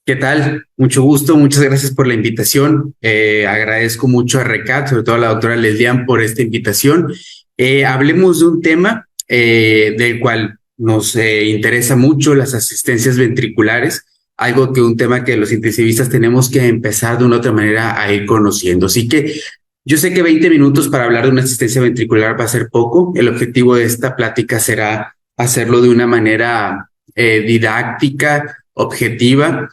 ¿Qué tal? Mucho gusto, muchas gracias por la invitación. Agradezco mucho a RECAT, sobre todo a la doctora Leslian, por esta invitación. Hablemos de un tema del cual nos interesa mucho, las asistencias ventriculares, algo que un tema que los intensivistas tenemos que empezar de una otra manera a ir conociendo. Así que yo sé que 20 minutos para hablar de una asistencia ventricular va a ser poco. El objetivo de esta plática será hacerlo de una manera didáctica, objetiva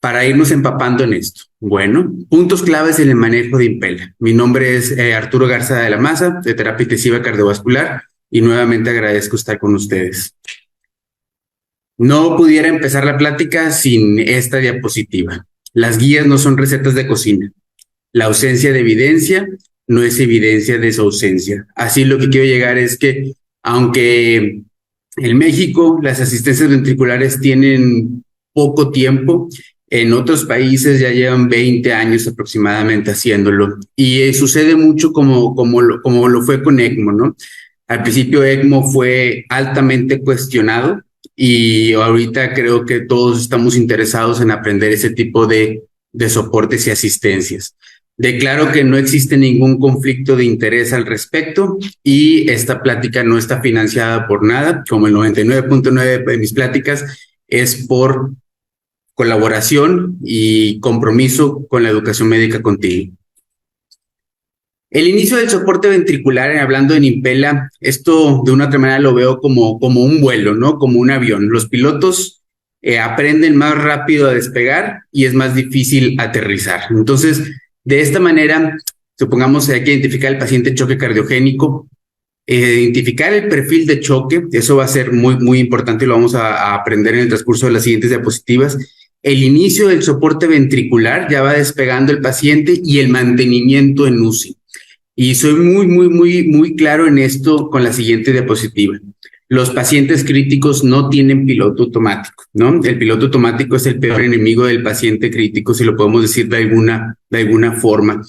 para irnos empapando en esto. Bueno, puntos claves en el manejo de Impela. Mi nombre es Arturo Garza de la Maza, de terapia intensiva cardiovascular, y nuevamente agradezco estar con ustedes. No pudiera empezar la plática sin esta diapositiva. Las guías no son recetas de cocina. La ausencia de evidencia no es evidencia de su ausencia. Así lo que quiero llegar es que, aunque en México las asistencias ventriculares tienen poco tiempo, en otros países ya llevan 20 años aproximadamente haciéndolo. Y sucede mucho como lo fue con ECMO, ¿no? Al principio ECMO fue altamente cuestionado y ahorita creo que todos estamos interesados en aprender ese tipo de soportes y asistencias. Declaro que no existe ningún conflicto de interés al respecto y esta plática no está financiada por nada, como el 99.9 de mis pláticas es por colaboración y compromiso con la educación médica contigo. El inicio del soporte ventricular, hablando en Impela, esto de una otra manera lo veo como un vuelo, ¿no? Como un avión. Los pilotos aprenden más rápido a despegar y es más difícil aterrizar. Entonces, de esta manera, supongamos que hay que identificar el paciente choque cardiogénico, identificar el perfil de choque, eso va a ser muy importante y lo vamos a aprender en el transcurso de las siguientes diapositivas. El inicio del soporte ventricular, ya va despegando el paciente, y el mantenimiento en UCI. Y soy muy claro en esto con la siguiente diapositiva. Los pacientes críticos no tienen piloto automático, ¿no? El piloto automático es el peor enemigo del paciente crítico, si lo podemos decir de alguna forma.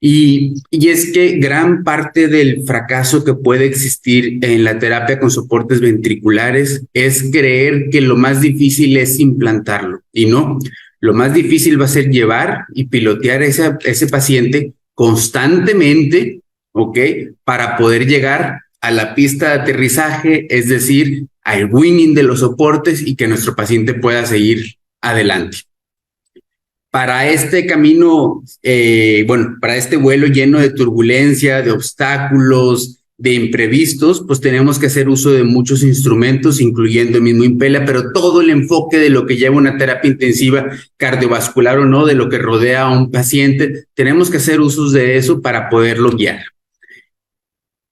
Y es que gran parte del fracaso que puede existir en la terapia con soportes ventriculares es creer que lo más difícil es implantarlo. Y no, lo más difícil va a ser llevar y pilotear ese paciente constantemente, ¿ok? Para poder llegar a la pista de aterrizaje, es decir, al winning de los soportes y que nuestro paciente pueda seguir adelante. Para este camino, para este vuelo lleno de turbulencia, de obstáculos, de imprevistos, pues tenemos que hacer uso de muchos instrumentos, incluyendo el mismo Impela, pero todo el enfoque de lo que lleva una terapia intensiva cardiovascular o no, de lo que rodea a un paciente, tenemos que hacer usos de eso para poderlo guiar.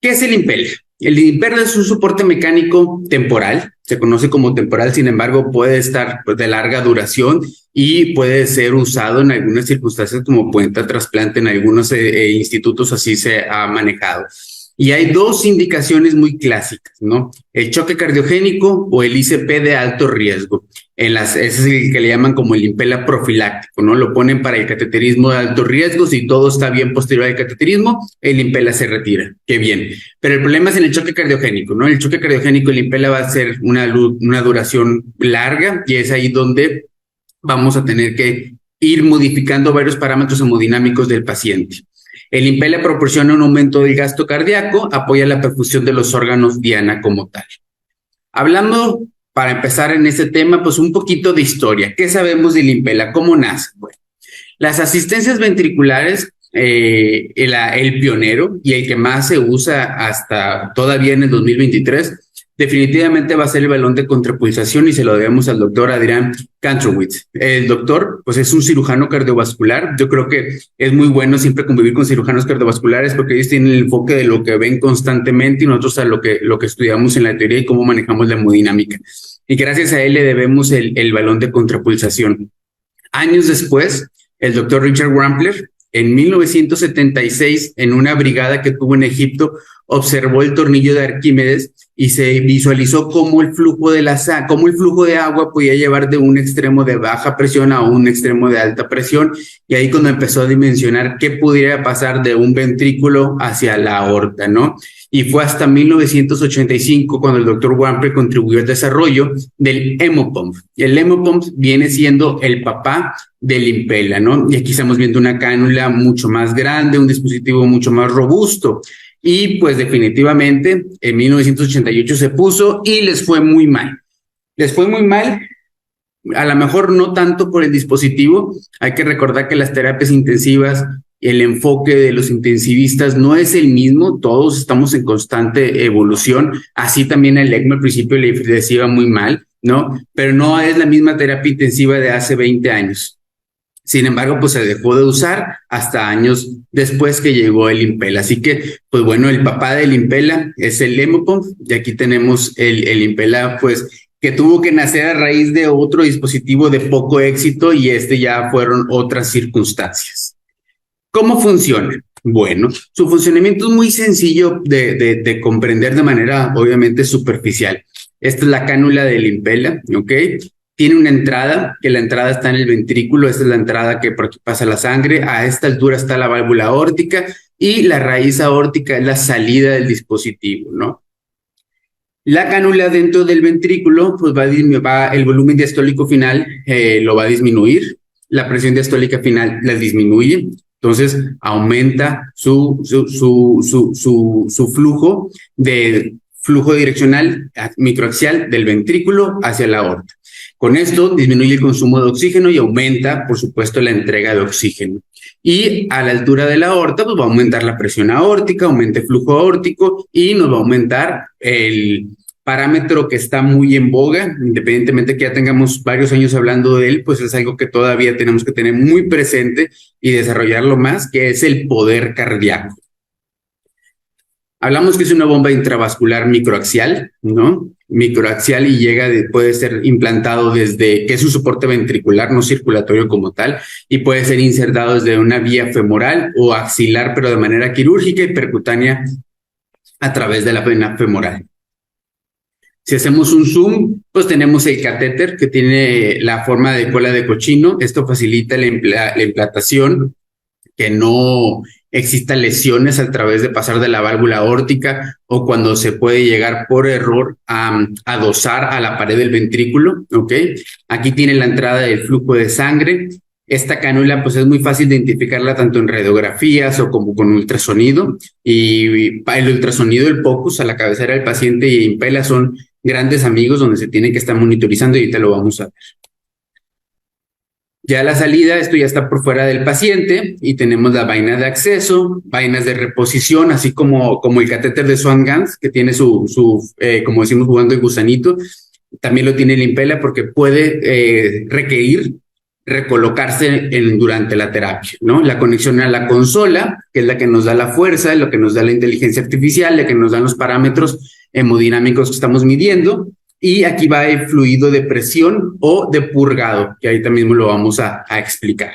¿Qué es el Impela? El Impela es un soporte mecánico temporal, se conoce como temporal, sin embargo puede estar de larga duración y puede ser usado en algunas circunstancias como puente a trasplante. En algunos institutos así se ha manejado. Y hay dos indicaciones muy clásicas, ¿no? El choque cardiogénico o el ICP de alto riesgo. Ese es el que le llaman como el Impela profiláctico, ¿no? Lo ponen para el cateterismo de alto riesgo. Si todo está bien posterior al cateterismo, el Impela se retira. Qué bien. Pero el problema es en el choque cardiogénico, ¿no? El choque cardiogénico, el Impela va a ser una duración larga y es ahí donde vamos a tener que ir modificando varios parámetros hemodinámicos del paciente. El Impela proporciona un aumento del gasto cardíaco, apoya la perfusión de los órganos diana como tal. Hablando, para empezar en este tema, pues un poquito de historia. ¿Qué sabemos del Impela? ¿Cómo nace? Bueno, las asistencias ventriculares, el pionero y el que más se usa hasta todavía en el 2023, definitivamente va a ser el balón de contrapulsación y se lo debemos al doctor Adrián Kantrowitz. El doctor, pues es un cirujano cardiovascular. Yo creo que es muy bueno siempre convivir con cirujanos cardiovasculares porque ellos tienen el enfoque de lo que ven constantemente y nosotros a lo que estudiamos en la teoría y cómo manejamos la hemodinámica. Y gracias a él le debemos el balón de contrapulsación. Años después, el doctor Richard Wampler, en 1976, en una brigada que tuvo en Egipto, observó el tornillo de Arquímedes y se visualizó cómo el flujo de agua podía llevar de un extremo de baja presión a un extremo de alta presión, y ahí cuando empezó a dimensionar qué pudiera pasar de un ventrículo hacia la aorta, ¿no? Y fue hasta 1985 cuando el doctor Wampler contribuyó al desarrollo del hemopump. El hemopump viene siendo el papá del Impella, ¿no? Y aquí estamos viendo una cánula mucho más grande, un dispositivo mucho más robusto. Y pues definitivamente en 1988 se puso y les fue muy mal. Les fue muy mal, a lo mejor no tanto por el dispositivo. Hay que recordar que las terapias intensivas, el enfoque de los intensivistas no es el mismo, todos estamos en constante evolución, así también el ECMO al principio les iba muy mal, ¿no? Pero no es la misma terapia intensiva de hace 20 años. Sin embargo, pues se dejó de usar hasta años después que llegó el Impella. Así que, pues bueno, el papá del Impella es el hemopump, y aquí tenemos el Impella, pues, que tuvo que nacer a raíz de otro dispositivo de poco éxito, y ya fueron otras circunstancias. ¿Cómo funciona? Bueno, su funcionamiento es muy sencillo de comprender de manera obviamente superficial. Esta es la cánula del Impella, ¿ok? Tiene una entrada, que la entrada está en el ventrículo, esta es la entrada que por aquí pasa la sangre, a esta altura está la válvula aórtica, y la raíz aórtica es la salida del dispositivo, ¿no? La cánula dentro del ventrículo, pues el volumen diastólico final lo va a disminuir, la presión diastólica final la disminuye, entonces aumenta su flujo direccional microaxial del ventrículo hacia la aorta. Con esto disminuye el consumo de oxígeno y aumenta, por supuesto, la entrega de oxígeno. Y a la altura de la aorta, pues va a aumentar la presión aórtica, aumenta el flujo aórtico y nos va a aumentar el parámetro que está muy en boga, independientemente que ya tengamos varios años hablando de él, pues es algo que todavía tenemos que tener muy presente y desarrollarlo más, que es el poder cardíaco. Hablamos que es una bomba intravascular microaxial, ¿no? Microaxial, y puede ser implantado que es un soporte ventricular, no circulatorio como tal, y puede ser insertado desde una vía femoral o axilar, pero de manera quirúrgica y percutánea a través de la vena femoral. Si hacemos un zoom, pues tenemos el catéter que tiene la forma de cola de cochino. Esto facilita la implantación, que no existan lesiones a través de pasar de la válvula aórtica, o cuando se puede llegar por error a adosar a la pared del ventrículo, ¿ok? Aquí tiene la entrada del flujo de sangre. Esta cánula pues es muy fácil de identificarla tanto en radiografías o como con ultrasonido, y el ultrasonido del POCUS a la cabecera del paciente y Impella son grandes amigos donde se tiene que estar monitorizando, y ahorita lo vamos a ver. Ya la salida, esto ya está por fuera del paciente, y tenemos la vaina de acceso, vainas de reposición, así como el catéter de Swan-Ganz, que tiene como decimos jugando el gusanito. También lo tiene el Impella porque puede requerir recolocarse durante la terapia, ¿no? La conexión a la consola, que es la que nos da la fuerza, lo que nos da la inteligencia artificial, la que nos dan los parámetros hemodinámicos que estamos midiendo. Y aquí va el fluido de presión o de purgado, que ahorita mismo lo vamos a explicar.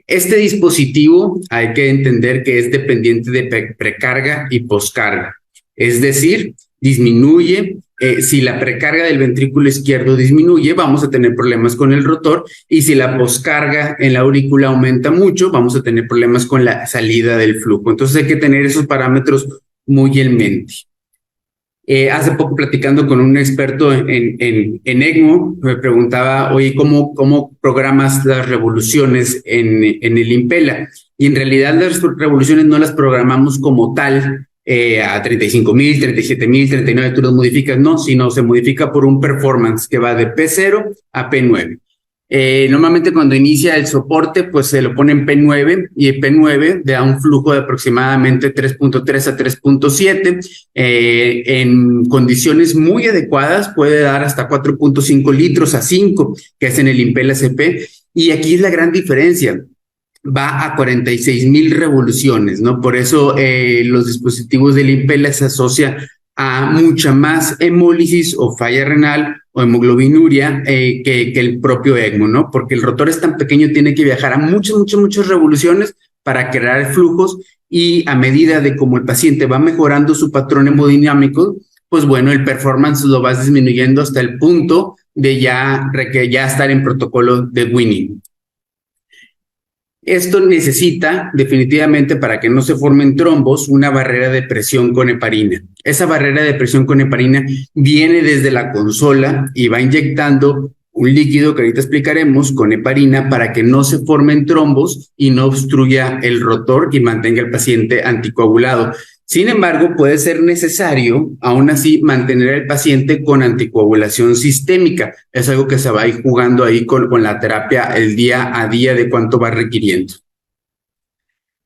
Este dispositivo hay que entender que es dependiente de precarga y poscarga. Es decir, disminuye, si la precarga del ventrículo izquierdo disminuye, vamos a tener problemas con el rotor, y si la poscarga en la aurícula aumenta mucho, vamos a tener problemas con la salida del flujo. Entonces hay que tener esos parámetros muy en mente. Hace poco platicando con un experto en ECMO, me preguntaba, oye, ¿cómo programas las revoluciones en el Impella? Y en realidad las revoluciones no las programamos como tal, a 35,000, 37,000, 39, tú las modificas, no, sino se modifica por un performance que va de P0 a P9. Normalmente cuando inicia el soporte, pues se lo pone en P9, y el P9 da un flujo de aproximadamente 3.3 a 3.7. En condiciones muy adecuadas puede dar hasta 4.5 litros a 5, que es en el Impella CP. Y aquí es la gran diferencia. Va a 46,000 revoluciones, ¿no? Por eso los dispositivos del Impella se asocian a mucha más hemólisis o falla renal o hemoglobinuria que el propio ECMO, ¿no? Porque el rotor es tan pequeño, tiene que viajar a muchas revoluciones para crear flujos, y a medida de como el paciente va mejorando su patrón hemodinámico, pues bueno, el performance lo vas disminuyendo hasta el punto de ya estar en protocolo de weaning. Esto necesita definitivamente, para que no se formen trombos, una barrera de presión con heparina. Esa barrera de presión con heparina viene desde la consola y va inyectando un líquido que ahorita explicaremos con heparina para que no se formen trombos y no obstruya el rotor y mantenga al paciente anticoagulado. Sin embargo, puede ser necesario, aún así, mantener al paciente con anticoagulación sistémica. Es algo que se va a ir jugando ahí con la terapia el día a día de cuánto va requiriendo.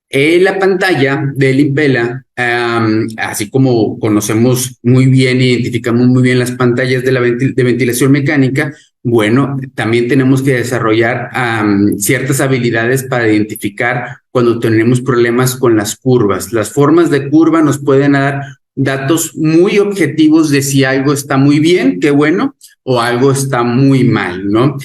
La pantalla del Impella, así como conocemos muy bien, identificamos muy bien las pantallas de de ventilación mecánica, bueno, también tenemos que desarrollar ciertas habilidades para identificar cuando tenemos problemas con las curvas. Las formas de curva nos pueden dar datos muy objetivos de si algo está muy bien, qué bueno, o algo está muy mal, ¿no?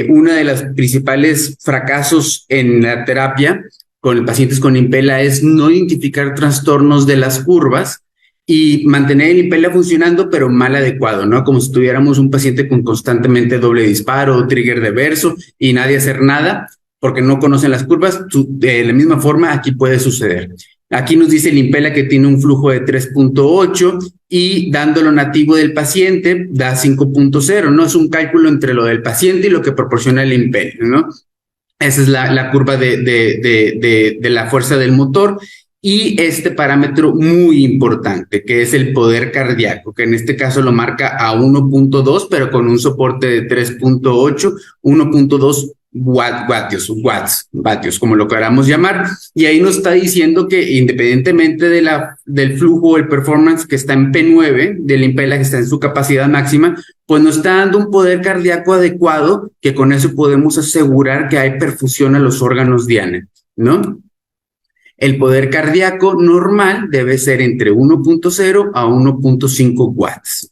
Uno de los principales fracasos en la terapia con pacientes con Impella es no identificar trastornos de las curvas y mantener el Impella funcionando, pero mal adecuado, ¿no? Como si tuviéramos un paciente con constantemente doble disparo o trigger de verso y nadie hacer nada porque no conocen las curvas. De la misma forma, aquí puede suceder. Aquí nos dice el Impella que tiene un flujo de 3.8 y dando lo nativo del paciente da 5.0, ¿no? Es un cálculo entre lo del paciente y lo que proporciona el Impella, ¿no? Esa es la curva de la fuerza del motor. Y este parámetro muy importante, que es el poder cardíaco, que en este caso lo marca a 1.2, pero con un soporte de 3.8, 1.2 vatios, como lo queramos llamar. Y ahí nos está diciendo que independientemente del flujo o el performance que está en P9 del Impella, que está en su capacidad máxima, pues nos está dando un poder cardíaco adecuado, que con eso podemos asegurar que hay perfusión a los órganos diana, ¿no? El poder cardíaco normal debe ser entre 1.0 a 1.5 watts.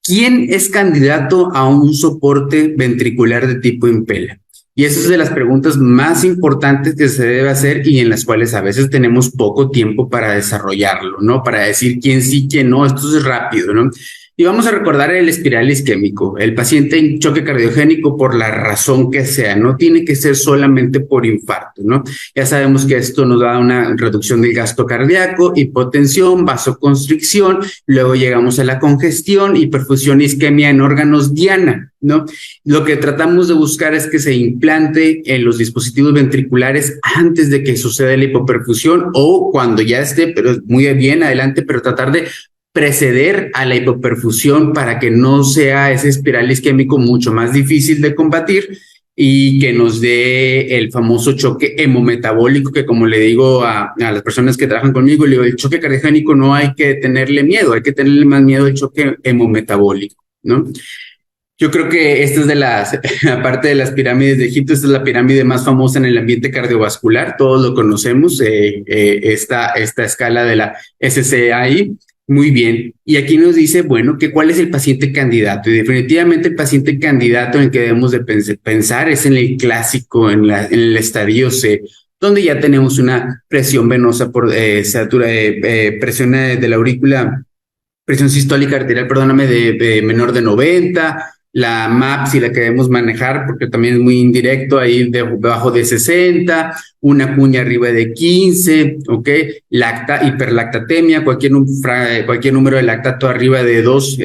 ¿Quién es candidato a un soporte ventricular de tipo Impella? Y esa es de las preguntas más importantes que se debe hacer y en las cuales a veces tenemos poco tiempo para desarrollarlo, ¿no? Para decir quién sí, quién no, esto es rápido, ¿no? Y vamos a recordar el espiral isquémico, el paciente en choque cardiogénico por la razón que sea, no tiene que ser solamente por infarto, ¿no? Ya sabemos que esto nos da una reducción del gasto cardíaco, hipotensión, vasoconstricción, luego llegamos a la congestión, hiperfusión, isquemia en órganos diana, ¿no? Lo que tratamos de buscar es que se implante en los dispositivos ventriculares antes de que suceda la hipoperfusión o cuando ya esté, pero muy bien adelante, pero tratar de preceder a la hipoperfusión para que no sea ese espiral isquémico mucho más difícil de combatir y que nos dé el famoso choque hemometabólico, que como le digo a las personas que trabajan conmigo, le digo, el choque cardiogénico no hay que tenerle miedo, hay que tenerle más miedo al choque hemometabólico, ¿no? Yo creo que esta es aparte de las pirámides de Egipto, esta es la pirámide más famosa en el ambiente cardiovascular, todos lo conocemos, esta escala de la SCAI. Muy bien. Y aquí nos dice, bueno, que cuál es el paciente candidato. Y definitivamente el paciente candidato en el que debemos de pensar es en el clásico, en el estadio C, donde ya tenemos una presión venosa por presión de la aurícula, presión sistólica arterial, perdóname, de menor de 90, la MAP si la queremos manejar, porque también es muy indirecto, ahí debajo de 60, una cuña arriba de 15, ¿ok? Hiperlactatemia, cualquier número de lactato arriba de 2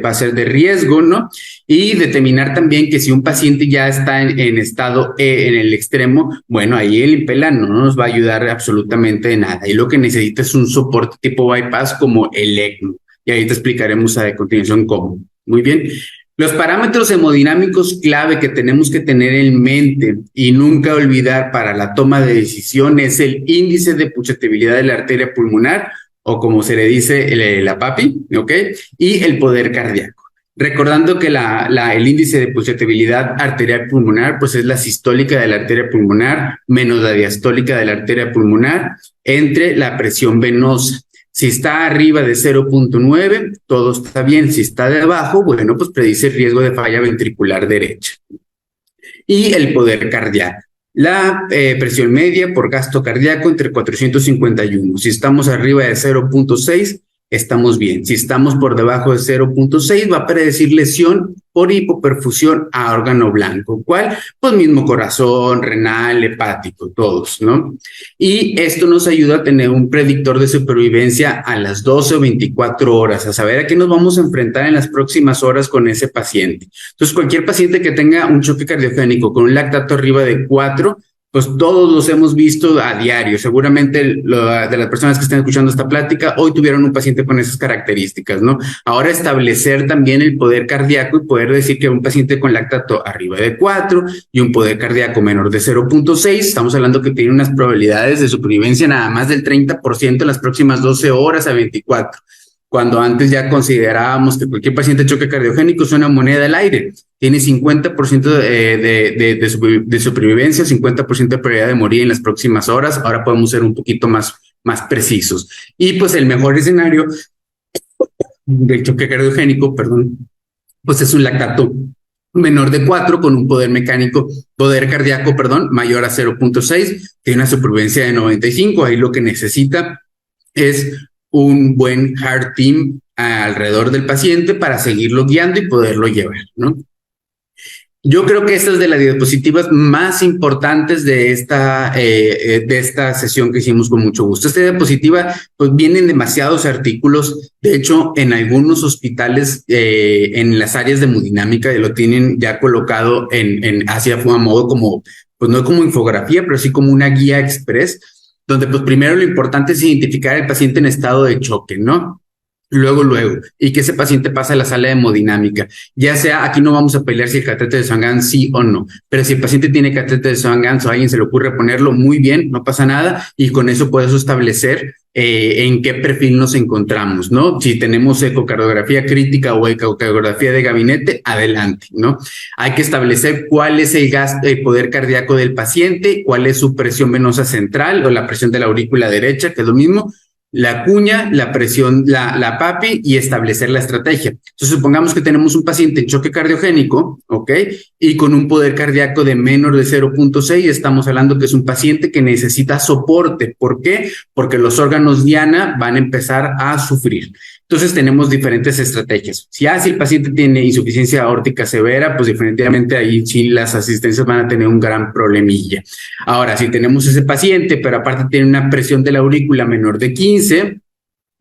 va a ser de riesgo, ¿no? Y determinar también que si un paciente ya está en estado E en el extremo, bueno, ahí el Impella no nos va a ayudar absolutamente de nada. Y lo que necesita es un soporte tipo bypass como el ECMO. Y ahí te explicaremos a continuación cómo. Muy bien. Los parámetros hemodinámicos clave que tenemos que tener en mente y nunca olvidar para la toma de decisión es el índice de puchatibilidad de la arteria pulmonar, o como se le dice, la PAPI, ¿ok? Y el poder cardíaco. Recordando que el índice de puchatibilidad arterial pulmonar, pues es la sistólica de la arteria pulmonar menos la diastólica de la arteria pulmonar entre la presión venosa. Si está arriba de 0.9, todo está bien. Si está de abajo, bueno, pues predice el riesgo de falla ventricular derecha. Y el poder cardíaco. La presión media por gasto cardíaco entre 451. Si estamos arriba de 0.6, estamos bien. Si estamos por debajo de 0.6, va a predecir lesión por hipoperfusión a órgano blanco. ¿Cuál? Pues mismo corazón, renal, hepático, todos, ¿no? Y esto nos ayuda a tener un predictor de supervivencia a las 12 o 24 horas, a saber a qué nos vamos a enfrentar en las próximas horas con ese paciente. Entonces, cualquier paciente que tenga un choque cardiogénico con un lactato arriba de 4, pues todos los hemos visto a diario. Seguramente de las personas que están escuchando esta plática hoy tuvieron un paciente con esas características, ¿no? Ahora establecer también el poder cardíaco y poder decir que un paciente con lactato arriba de 4 y un poder cardíaco menor de 0.6, estamos hablando que tiene unas probabilidades de supervivencia nada más del 30% en las próximas 12 horas a 24. Cuando antes ya considerábamos que cualquier paciente de choque cardiogénico es una moneda al aire. Tiene 50% de supervivencia, 50% de probabilidad de morir en las próximas horas. Ahora podemos ser un poquito más precisos. Y pues el mejor escenario del choque cardiogénico, pues es un lactato menor de 4 con un poder cardíaco, mayor a 0.6, tiene una supervivencia de 95. Ahí lo que necesita es un buen heart team alrededor del paciente para seguirlo guiando y poderlo llevar, ¿no? Yo creo que esta es de las diapositivas más importantes de esta sesión que hicimos con mucho gusto. Esta diapositiva, pues vienen demasiados artículos. De hecho, en algunos hospitales, en las áreas de hemodinámica, lo tienen ya colocado hacia a modo como, pues no como infografía, pero sí como una guía express, donde pues primero lo importante es identificar al paciente en estado de choque, ¿no? Luego, y que ese paciente pasa a la sala de hemodinámica. Ya sea, aquí no vamos a pelear si el catéter de Swan-Ganz sí o no, pero si el paciente tiene catéter de Swan-Ganz o a alguien se le ocurre ponerlo, muy bien, no pasa nada, y con eso puedes establecer en qué perfil nos encontramos, ¿no? Si tenemos ecocardiografía crítica o ecocardiografía de gabinete, adelante, ¿no? Hay que establecer cuál es el poder cardíaco del paciente, cuál es su presión venosa central o la presión de la aurícula derecha, que es lo mismo, la cuña, la presión, la PAPI y establecer la estrategia. Entonces, supongamos que tenemos un paciente en choque cardiogénico, ¿ok? Y con un poder cardíaco de menos de 0.6, estamos hablando que es un paciente que necesita soporte. ¿Por qué? Porque los órganos diana van a empezar a sufrir. Entonces, tenemos diferentes estrategias. Si el paciente tiene insuficiencia aórtica severa, pues definitivamente ahí sí las asistencias van a tener un gran problemilla. Ahora, si tenemos ese paciente, pero aparte tiene una presión de la aurícula menor de 15,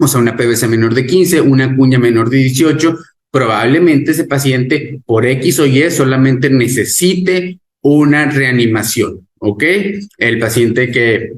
o sea, una PVC menor de 15, una cuña menor de 18, probablemente ese paciente por X o Y solamente necesite una reanimación. ¿Ok? El paciente que,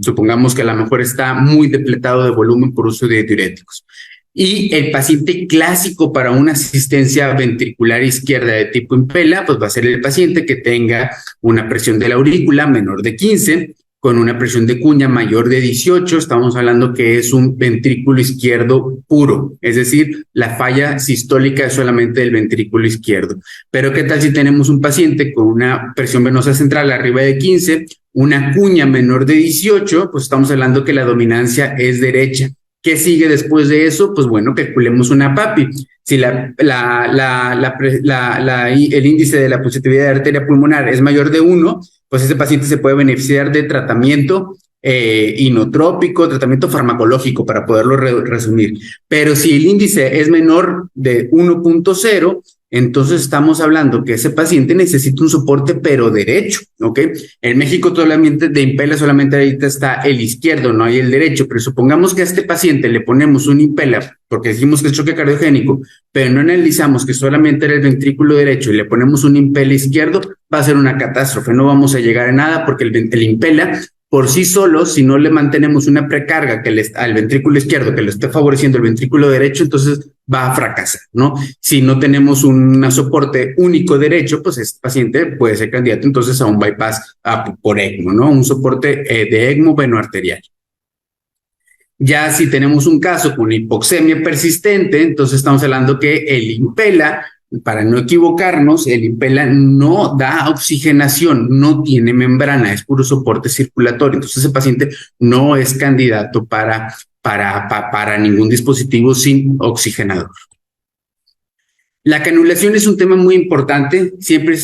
supongamos que a lo mejor está muy depletado de volumen por uso de diuréticos. Y el paciente clásico para una asistencia ventricular izquierda de tipo Impella, pues va a ser el paciente que tenga una presión de la aurícula menor de 15, con una presión de cuña mayor de 18, estamos hablando que es un ventrículo izquierdo puro, es decir, la falla sistólica es solamente del ventrículo izquierdo. Pero ¿qué tal si tenemos un paciente con una presión venosa central arriba de 15, una cuña menor de 18, pues estamos hablando que la dominancia es derecha. ¿Qué sigue después de eso? Pues bueno, calculemos una PAPI. Si el índice de la positividad de arteria pulmonar es mayor de 1, pues ese paciente se puede beneficiar de tratamiento inotrópico, tratamiento farmacológico, para poderlo resumir. Pero si el índice es menor de 1.0, entonces estamos hablando que ese paciente necesita un soporte, pero derecho, ¿ok? En México solamente de Impella solamente ahorita está el izquierdo, no hay el derecho, pero supongamos que a este paciente le ponemos un Impella, porque dijimos que es choque cardiogénico, pero no analizamos que solamente era el ventrículo derecho y le ponemos un Impella izquierdo, va a ser una catástrofe, no vamos a llegar a nada porque el Impella por sí solo, si no le mantenemos una precarga al ventrículo izquierdo que le esté favoreciendo el ventrículo derecho, entonces va a fracasar, ¿no? Si no tenemos un soporte único derecho, pues este paciente puede ser candidato entonces a un bypass por ECMO, ¿no? Un soporte de ECMO venoarterial. Ya si tenemos un caso con hipoxemia persistente, entonces estamos hablando que el Impella, para no equivocarnos, el Impella no da oxigenación, no tiene membrana, es puro soporte circulatorio. Entonces ese paciente no es candidato para ningún dispositivo sin oxigenador. La canulación es un tema muy importante. Siempre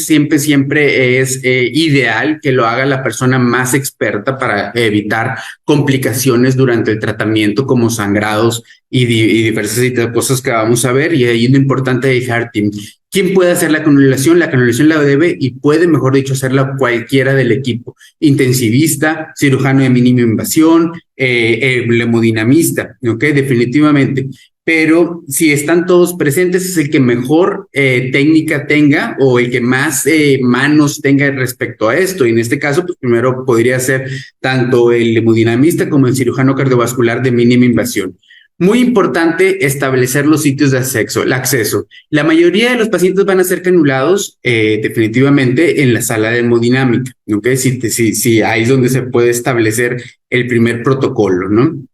es ideal que lo haga la persona más experta para evitar complicaciones durante el tratamiento, como sangrados y diversas cosas que vamos a ver. Y ahí es lo importante dejar team. ¿Quién puede hacer la canulación? La canulación la debe y puede, mejor dicho, hacerla cualquiera del equipo. Intensivista, cirujano de mínima invasión, hemodinamista, ¿ok? Definitivamente. Pero si están todos presentes es el que mejor técnica tenga o el que más manos tenga respecto a esto. Y en este caso, pues primero podría ser tanto el hemodinamista como el cirujano cardiovascular de mínima invasión. Muy importante establecer los sitios de acceso, el acceso. La mayoría de los pacientes van a ser canulados definitivamente en la sala de hemodinámica, ¿ok? Si ahí es donde se puede establecer el primer protocolo, ¿no?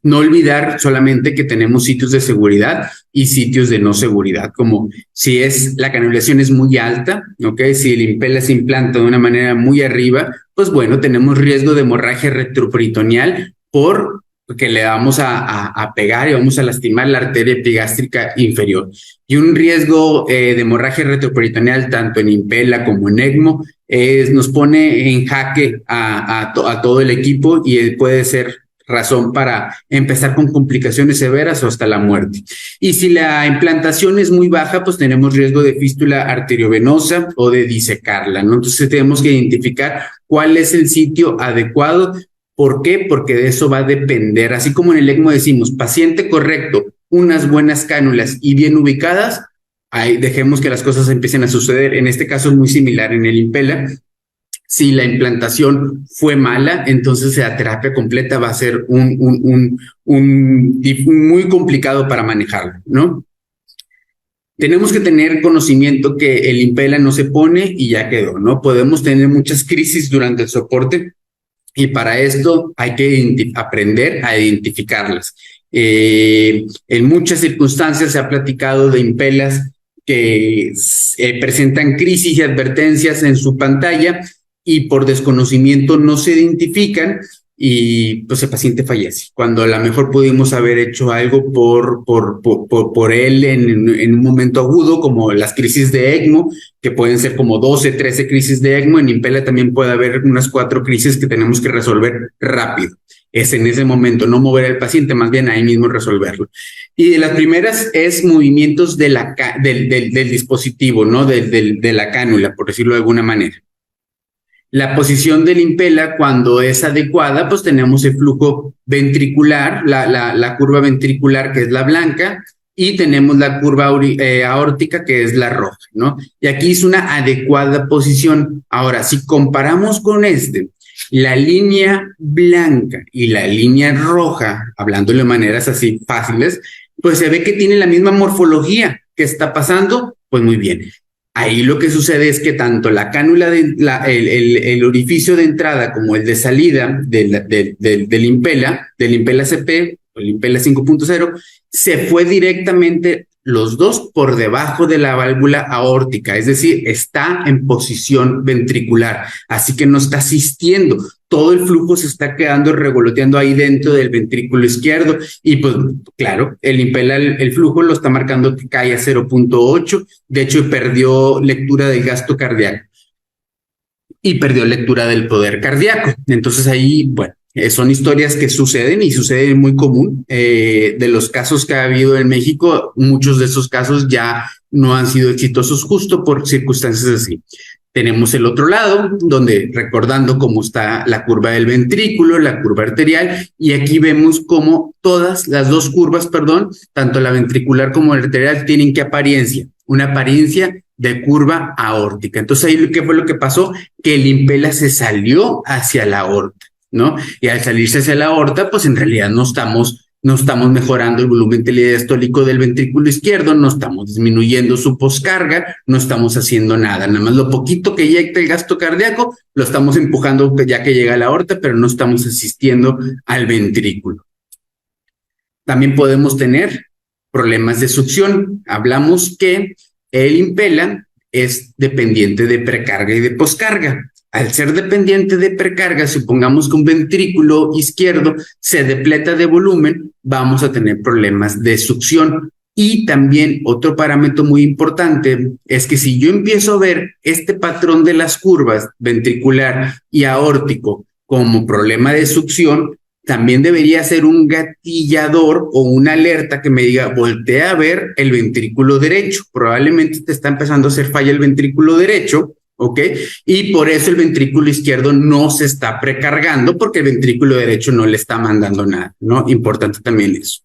No olvidar solamente que tenemos sitios de seguridad y sitios de no seguridad, como si la canulación es muy alta, ¿ok? Si el Impella se implanta de una manera muy arriba, pues bueno, tenemos riesgo de hemorragia retroperitoneal porque le vamos a pegar y vamos a lastimar la arteria epigástrica inferior. Y un riesgo de hemorragia retroperitoneal tanto en Impella como en ECMO nos pone en jaque a todo el equipo y puede ser razón para empezar con complicaciones severas o hasta la muerte. Y si la implantación es muy baja, pues tenemos riesgo de fístula arteriovenosa o de disecarla, ¿no? Entonces tenemos que identificar cuál es el sitio adecuado. ¿Por qué? Porque de eso va a depender. Así como en el ECMO decimos, paciente correcto, unas buenas cánulas y bien ubicadas, ahí dejemos que las cosas empiecen a suceder. En este caso es muy similar en el Impella. Si la implantación fue mala, entonces la terapia completa va a ser muy complicado para manejarlo, ¿no? Tenemos que tener conocimiento que el Impella no se pone y ya quedó, ¿no? Podemos tener muchas crisis durante el soporte y para esto hay que aprender a identificarlas. En muchas circunstancias se ha platicado de Impellas que presentan crisis y advertencias en su pantalla y por desconocimiento no se identifican y pues el paciente fallece, cuando a lo mejor pudimos haber hecho algo por él en un momento agudo, como las crisis de ECMO, que pueden ser como 12, 13 crisis de ECMO. En Impella también puede haber unas 4 crisis que tenemos que resolver rápido. Es en ese momento, no mover al paciente, más bien ahí mismo resolverlo. Y de las primeras es movimientos del dispositivo, ¿no? De la cánula, por decirlo de alguna manera. La posición del Impella, cuando es adecuada, pues tenemos el flujo ventricular, la curva ventricular, que es la blanca, y tenemos la curva aórtica, que es la roja, ¿no? Y aquí es una adecuada posición. Ahora, si comparamos con la línea blanca y la línea roja, hablándolo de maneras así fáciles, pues se ve que tiene la misma morfología. ¿Qué está pasando? Pues muy bien. Ahí lo que sucede es que tanto la cánula, el orificio de entrada como el de salida del Impella CP, o el Impella 5.0, se fue directamente los dos por debajo de la válvula aórtica, es decir, está en posición ventricular, así que no está asistiendo. Todo el flujo se está quedando revoloteando ahí dentro del ventrículo izquierdo y pues claro, el Impella, el flujo lo está marcando que cae a 0.8, de hecho perdió lectura del gasto cardíaco y perdió lectura del poder cardíaco. Entonces ahí, bueno, son historias que suceden y suceden muy común. De los casos que ha habido en México, muchos de esos casos ya no han sido exitosos justo por circunstancias así. Tenemos el otro lado, donde recordando cómo está la curva del ventrículo, la curva arterial, y aquí vemos cómo todas las dos curvas, tanto la ventricular como la arterial, tienen una apariencia de curva aórtica. Entonces ahí, ¿qué fue lo que pasó? Que el Impella se salió hacia la aorta, ¿no? Y al salirse hacia la aorta, pues en realidad no estamos mejorando el volumen telediastólico del ventrículo izquierdo, no estamos disminuyendo su poscarga, no estamos haciendo nada. Nada más lo poquito que eyecta el gasto cardíaco, lo estamos empujando ya que llega a la aorta, pero no estamos asistiendo al ventrículo. También podemos tener problemas de succión. Hablamos que el Impella es dependiente de precarga y de poscarga. Al ser dependiente de precarga, supongamos que un ventrículo izquierdo se depleta de volumen, vamos a tener problemas de succión. Y también otro parámetro muy importante es que si yo empiezo a ver este patrón de las curvas ventricular y aórtico como problema de succión, también debería ser un gatillador o una alerta que me diga, voltea a ver el ventrículo derecho. Probablemente te está empezando a hacer falla el ventrículo derecho, ¿ok? Y por eso el ventrículo izquierdo no se está precargando porque el ventrículo derecho no le está mandando nada, ¿no? Importante también eso.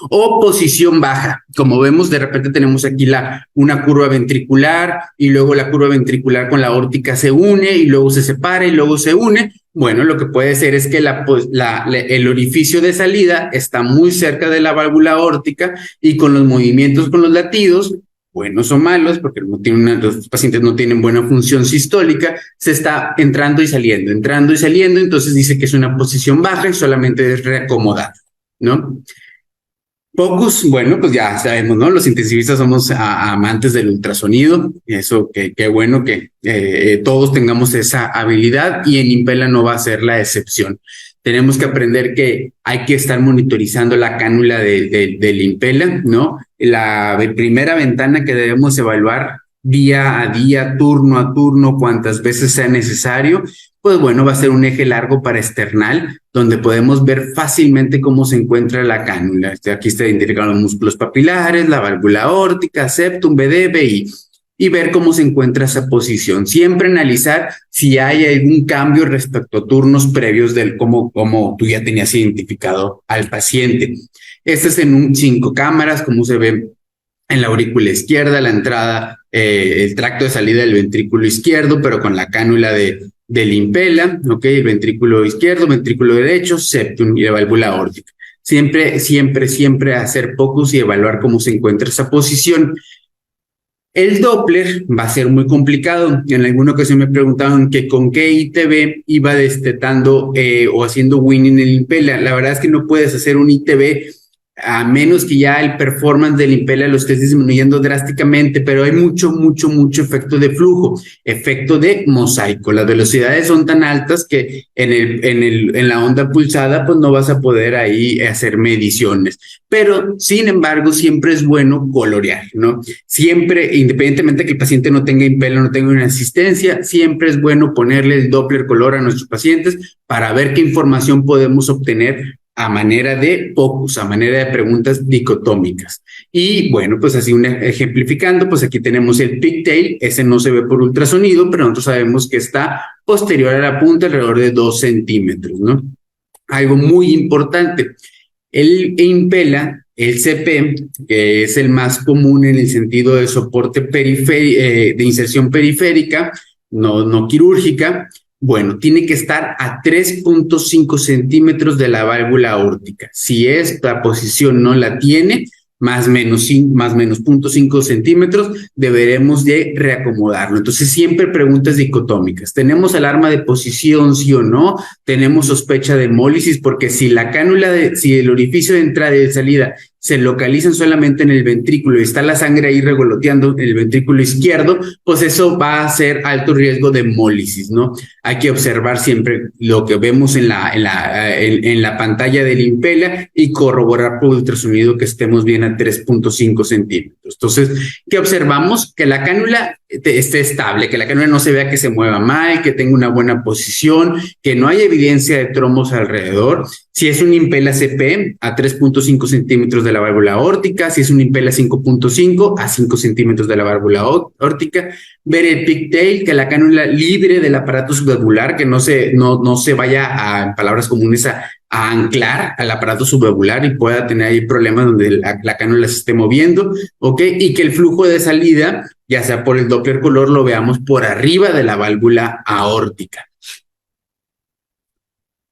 O posición baja, como vemos de repente tenemos aquí una curva ventricular y luego la curva ventricular con la aórtica se une y luego se separa y luego se une. Bueno, lo que puede ser es que el orificio de salida está muy cerca de la válvula aórtica y con los movimientos, con los latidos, buenos o malos, porque los pacientes no tienen buena función sistólica, se está entrando y saliendo, entonces dice que es una posición baja y solamente es reacomodada, ¿no? POCUS, bueno, pues ya sabemos, ¿no? Los intensivistas somos amantes del ultrasonido, eso qué bueno que todos tengamos esa habilidad y en Impella no va a ser la excepción. Tenemos que aprender que hay que estar monitorizando la cánula del Impella, ¿no? La primera ventana que debemos evaluar día a día, turno a turno, cuantas veces sea necesario, pues bueno, va a ser un eje largo para external, donde podemos ver fácilmente cómo se encuentra la cánula. Aquí está identificado los músculos papilares, la válvula aórtica, septum, BD, BI, y ver cómo se encuentra esa posición. Siempre analizar si hay algún cambio respecto a turnos previos del cómo tú ya tenías identificado al paciente. Este es en 5 cámaras, como se ve en la aurícula izquierda, la entrada, el tracto de salida del ventrículo izquierdo, pero con la cánula del Impella, ¿ok? El ventrículo izquierdo, ventrículo derecho, septum y la válvula aórtica. Siempre hacer POCUS y evaluar cómo se encuentra esa posición. El Doppler va a ser muy complicado. En alguna ocasión me preguntaban que con qué ITB iba destetando o haciendo winning en el Impella. La verdad es que no puedes hacer un ITB a menos que ya el performance del Impella lo estés disminuyendo drásticamente, pero hay mucho efecto de flujo, efecto de mosaico. Las velocidades son tan altas que en la onda pulsada pues no vas a poder ahí hacer mediciones. Pero, sin embargo, siempre es bueno colorear, ¿no? Siempre, independientemente de que el paciente no tenga Impella, no tenga una asistencia, siempre es bueno ponerle el Doppler color a nuestros pacientes para ver qué información podemos obtener a manera de POCUS, a manera de preguntas dicotómicas. Y bueno, pues así ejemplificando, pues aquí tenemos el pigtail, ese no se ve por ultrasonido, pero nosotros sabemos que está posterior a la punta, alrededor de 2 centímetros, ¿no? Algo muy importante, el Impella, el CP, que es el más común en el sentido de soporte de inserción periférica, no quirúrgica, bueno, tiene que estar a 3.5 centímetros de la válvula aórtica. Si esta posición no la tiene, más menos 0.5 centímetros, deberemos de reacomodarlo. Entonces, siempre preguntas dicotómicas. ¿Tenemos alarma de posición, sí o no? ¿Tenemos sospecha de hemólisis? Porque si la cánula, si el orificio de entrada y de salida se localizan solamente en el ventrículo y está la sangre ahí revoloteando en el ventrículo izquierdo, pues eso va a ser alto riesgo de hemólisis, ¿no? Hay que observar siempre lo que vemos en la pantalla del Impella y corroborar por ultrasonido que estemos bien a 3.5 centímetros. Entonces, ¿qué observamos? Que la cánula esté estable, que la cánula no se vea que se mueva mal, que tenga una buena posición, que no haya evidencia de trombos alrededor. Si es un Impella CP, a 3.5 centímetros de la válvula aórtica, si es un Impella 5.5, a 5 centímetros de la válvula aórtica, ver el pigtail, que la cánula libre del aparato subvalvular, que no se vaya a, en palabras comunes, a anclar al aparato subvalvular y pueda tener ahí problemas donde la cánula se esté moviendo, ¿ok? Y que el flujo de salida, ya sea por el Doppler color, lo veamos por arriba de la válvula aórtica,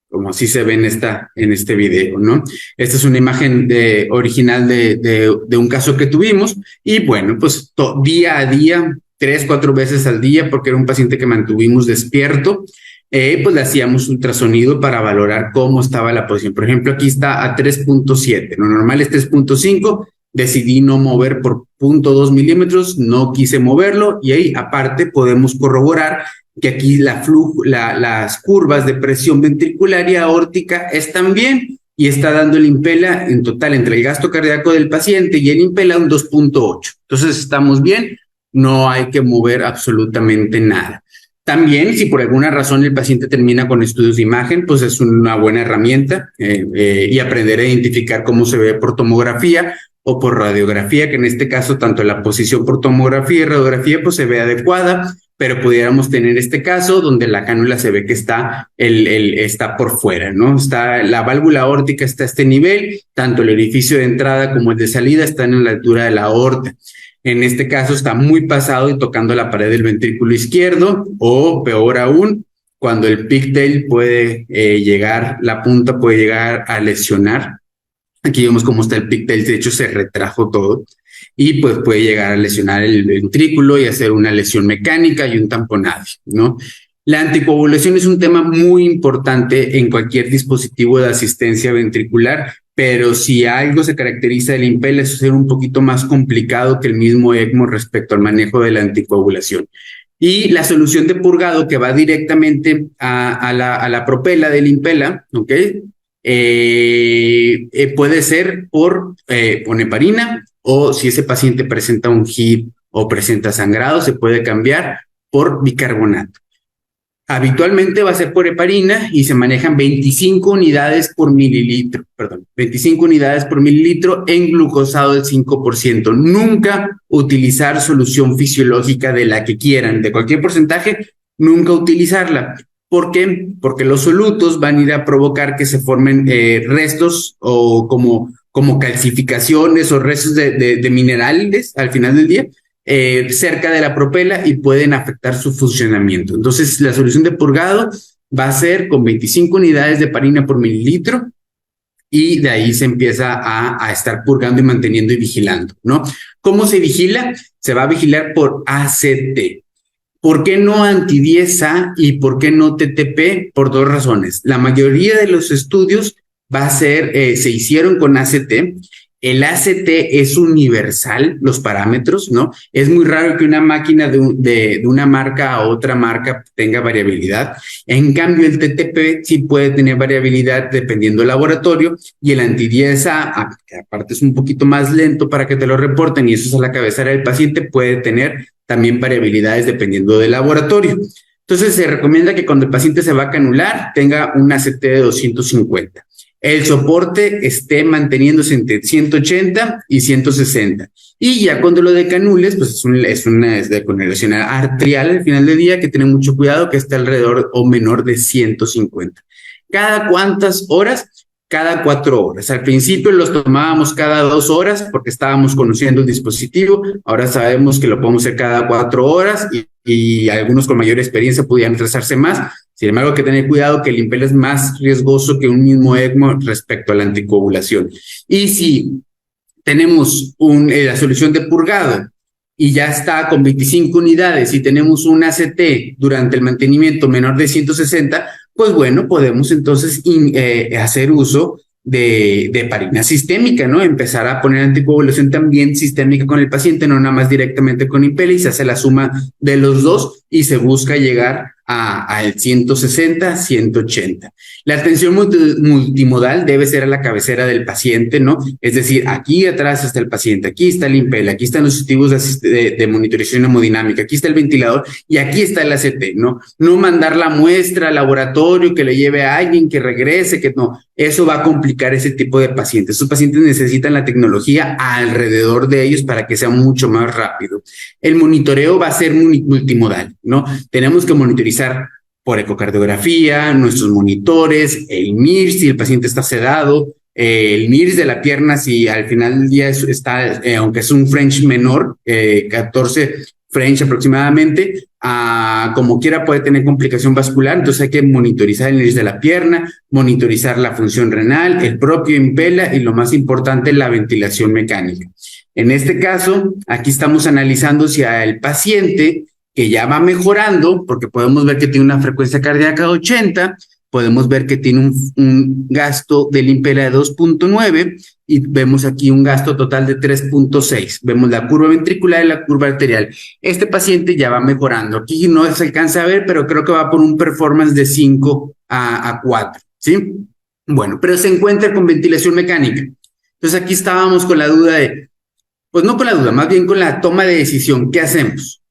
como así se ve en este video, ¿no? Esta es una imagen original de un caso que tuvimos y bueno, pues día a día, 3-4 veces al día, porque era un paciente que mantuvimos despierto, pues le hacíamos ultrasonido para valorar cómo estaba la posición. Por ejemplo, aquí está a 3.7, lo normal es 3.5, decidí no mover por 0.2 milímetros, no quise moverlo y ahí aparte podemos corroborar que aquí las curvas de presión ventricular y aórtica están bien, y está dando el Impela en total entre el gasto cardíaco del paciente y el Impela un 2.8. Entonces estamos bien, no hay que mover absolutamente nada. También, si por alguna razón el paciente termina con estudios de imagen, pues es una buena herramienta y aprender a identificar cómo se ve por tomografía o por radiografía, que en este caso tanto la posición por tomografía y radiografía pues se ve adecuada, pero pudiéramos tener este caso donde la cánula se ve que está, está por fuera, ¿no? Está, la válvula aórtica está a este nivel, tanto el orificio de entrada como el de salida están en la altura de la aorta. En este caso está muy pasado y tocando la pared del ventrículo izquierdo, o peor aún, cuando el pigtail puede llegar, la punta puede llegar a lesionar. Aquí vemos cómo está el pigtail, de hecho se retrajo todo y pues puede llegar a lesionar el ventrículo y hacer una lesión mecánica y un tamponado, ¿no? La anticoagulación es un tema muy importante en cualquier dispositivo de asistencia ventricular, pero si algo se caracteriza del Impela es ser un poquito más complicado que el mismo ECMO respecto al manejo de la anticoagulación. Y la solución de purgado que va directamente a la propela del Impela, ¿ok? Puede ser por heparina, o si ese paciente presenta un HIP o presenta sangrado, se puede cambiar por bicarbonato. Habitualmente va a ser por heparina y se manejan 25 unidades por mililitro, 25 unidades por mililitro en glucosado del 5%. Nunca utilizar solución fisiológica de la que quieran, de cualquier porcentaje, nunca utilizarla. ¿Por qué? Porque los solutos van a ir a provocar que se formen restos o como calcificaciones o restos de minerales al final del día, cerca de la propela y pueden afectar su funcionamiento. Entonces, la solución de purgado va a ser con 25 unidades de heparina por mililitro y de ahí se empieza a estar purgando y manteniendo y vigilando, ¿no? ¿Cómo se vigila? Se va a vigilar por ACT. ¿Por qué no anti-10A y por qué no TTP? Por dos razones. La mayoría de los estudios va a ser, se hicieron con ACT. El ACT es universal, los parámetros, ¿no? Es muy raro que una máquina de una marca a otra marca tenga variabilidad. En cambio, el TTP sí puede tener variabilidad dependiendo del laboratorio y el anti-10A, que aparte es un poquito más lento para que te lo reporten y eso es a la cabecera del paciente, puede tener también variabilidades dependiendo del laboratorio. Entonces, se recomienda que cuando el paciente se va a canular tenga un ACT de 250. El soporte esté manteniéndose entre 180 y 160. Y ya cuando lo decanules, pues es una decanulación arterial al final del día que tiene mucho cuidado que esté alrededor o menor de 150. ¿Cada cuántas horas? Cada 4 horas. Al principio los tomábamos cada 2 horas porque estábamos conociendo el dispositivo. Ahora sabemos que lo podemos hacer cada 4 horas y algunos con mayor experiencia podían trazarse más. Sin embargo, hay que tener cuidado que el Impela es más riesgoso que un mismo ECMO respecto a la anticoagulación. Y si tenemos la solución de purgado y ya está con 25 unidades y tenemos un ACT durante el mantenimiento menor de 160, pues bueno, podemos entonces hacer uso de heparina sistémica, ¿no? Empezar a poner anticoagulación también sistémica con el paciente, no nada más directamente con Impela, y se hace la suma de los dos y se busca llegar al 160, 180. La atención multimodal debe ser a la cabecera del paciente, ¿no? Es decir, aquí atrás está el paciente, aquí está el Impela, aquí están los dispositivos de monitorización hemodinámica, aquí está el ventilador y aquí está el ACT, ¿no? No mandar la muestra al laboratorio, que le lleve a alguien, que regrese, que no. Eso va a complicar ese tipo de pacientes. Esos pacientes necesitan la tecnología alrededor de ellos para que sea mucho más rápido. El monitoreo va a ser multimodal, ¿no? Tenemos que monitorizar por ecocardiografía, nuestros monitores, el MIRS si el paciente está sedado, el MIRS de la pierna si al final del día está, aunque es un French menor, 14 French aproximadamente, como quiera puede tener complicación vascular, entonces hay que monitorizar el MIRS de la pierna, monitorizar la función renal, el propio Impela y lo más importante, la ventilación mecánica. En este caso, aquí estamos analizando si al paciente que ya va mejorando, porque podemos ver que tiene una frecuencia cardíaca de 80, podemos ver que tiene un gasto del Impela de 2.9 y vemos aquí un gasto total de 3.6. Vemos la curva ventricular y la curva arterial. Este paciente ya va mejorando. Aquí no se alcanza a ver, pero creo que va por un performance de 5 a 4, ¿sí? Bueno, pero se encuentra con ventilación mecánica. Entonces aquí estábamos con la duda de, pues no con la duda, más bien con la toma de decisión. ¿Qué hacemos?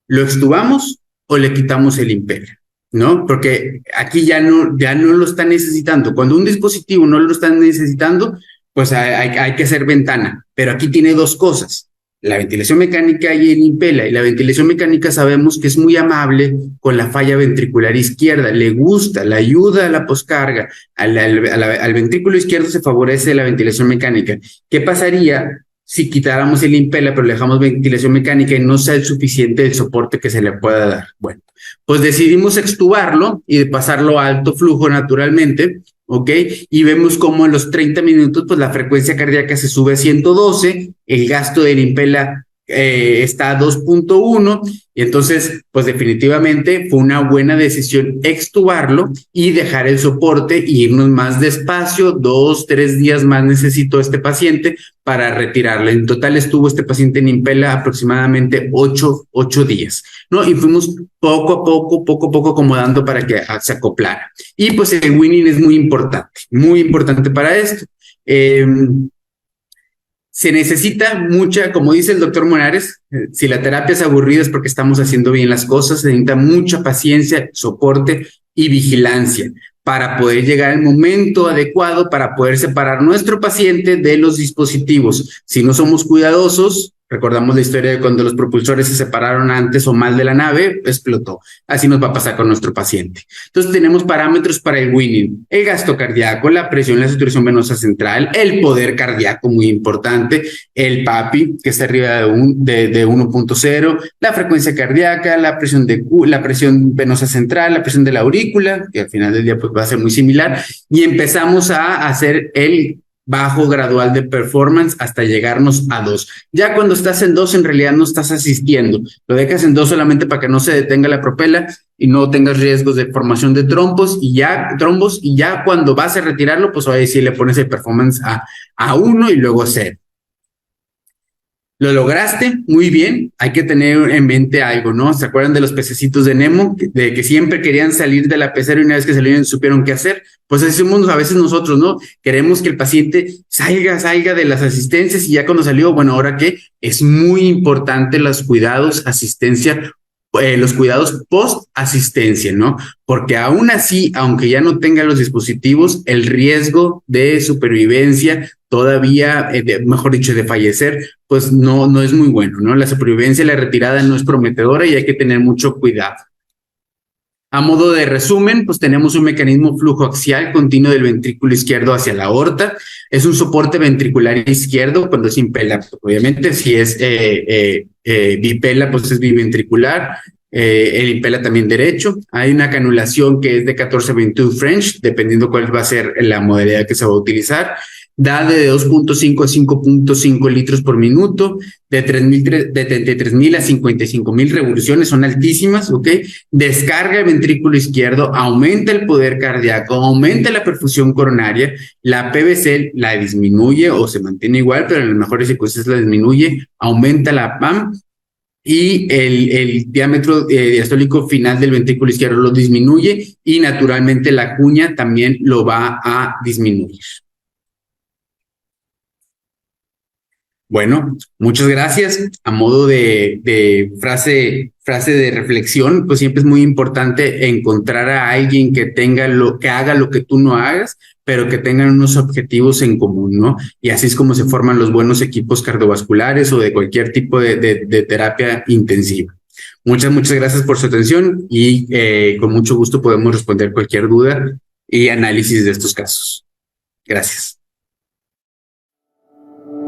¿Lo extubamos o le quitamos el impeller? ¿No? Porque aquí ya no lo está necesitando. Cuando un dispositivo no lo está necesitando, pues hay que hacer ventana. Pero aquí tiene dos cosas: la ventilación mecánica y el impela. Y la ventilación mecánica sabemos que es muy amable con la falla ventricular izquierda, le gusta, le ayuda a la poscarga. Al ventrículo izquierdo se favorece la ventilación mecánica. ¿Qué pasaría si quitáramos el impela, pero le dejamos ventilación mecánica y no sea el suficiente el soporte que se le pueda dar? Bueno, pues decidimos extubarlo y pasarlo a alto flujo naturalmente, ¿ok? Y vemos cómo en los 30 minutos, pues la frecuencia cardíaca se sube a 112, el gasto del impela está a 2.1, y entonces, pues definitivamente fue una buena decisión extubarlo y dejar el soporte e irnos más despacio. 2, 3 días más necesitó este paciente para retirarlo. En total estuvo este paciente en impela aproximadamente 8 días, ¿no? Y fuimos poco a poco acomodando para que se acoplara. Y pues el winning es muy importante para esto. Se necesita mucha, como dice el doctor Morares, si la terapia es aburrida es porque estamos haciendo bien las cosas. Se necesita mucha paciencia, soporte y vigilancia para poder llegar al momento adecuado para poder separar nuestro paciente de los dispositivos. Si no somos cuidadosos, recordamos la historia de cuando los propulsores se separaron antes o mal de la nave, explotó. Así nos va a pasar con nuestro paciente. Entonces tenemos parámetros para el winning: el gasto cardíaco, la presión, la saturación venosa central, el poder cardíaco, muy importante, el PAPI, que está arriba de 1.0, la frecuencia cardíaca, la presión venosa central, la presión de la aurícula, que al final del día pues va a ser muy similar, y empezamos a hacer el bajo gradual de performance hasta llegarnos a 2. Ya cuando estás en 2, en realidad no estás asistiendo. Lo dejas en 2 solamente para que no se detenga la propela y no tengas riesgos de formación de trombos, y ya cuando vas a retirarlo, pues ahí sí le pones el performance a 1 y luego 0. Lo lograste, muy bien. Hay que tener en mente algo, ¿no? ¿Se acuerdan de los pececitos de Nemo? De que siempre querían salir de la pecera y una vez que salieron supieron qué hacer. Pues así somos a veces nosotros, ¿no? Queremos que el paciente salga de las asistencias y ya cuando salió, bueno, ¿ahora qué? Es muy importante los cuidados, asistencia, los cuidados post asistencia, ¿no? Porque aún así, aunque ya no tenga los dispositivos, el riesgo de supervivencia todavía, mejor dicho, de fallecer, pues no es muy bueno, ¿no? La supervivencia, la retirada no es prometedora y hay que tener mucho cuidado. A modo de resumen, pues tenemos un mecanismo flujo axial continuo del ventrículo izquierdo hacia la aorta. Es un soporte ventricular izquierdo cuando es impela. Obviamente, si es bipela, pues es biventricular. El impela también derecho. Hay una canulación que es de 14-22 French, dependiendo cuál va a ser la modalidad que se va a utilizar. Da de 2.5 a 5.5 litros por minuto, de 33.000 a 55.000 revoluciones, son altísimas, ¿ok? Descarga el ventrículo izquierdo, aumenta el poder cardíaco, aumenta la perfusión coronaria, la PVC la disminuye o se mantiene igual, pero en las mejores circunstancias la disminuye, aumenta la PAM, y el diámetro diastólico final del ventrículo izquierdo lo disminuye, y naturalmente la cuña también lo va a disminuir. Bueno, muchas gracias. A modo de frase de reflexión, pues siempre es muy importante encontrar a alguien que haga lo que tú no hagas, pero que tengan unos objetivos en común, ¿no? Y así es como se forman los buenos equipos cardiovasculares o de cualquier tipo de terapia intensiva. Muchas gracias por su atención y con mucho gusto podemos responder cualquier duda y análisis de estos casos. Gracias.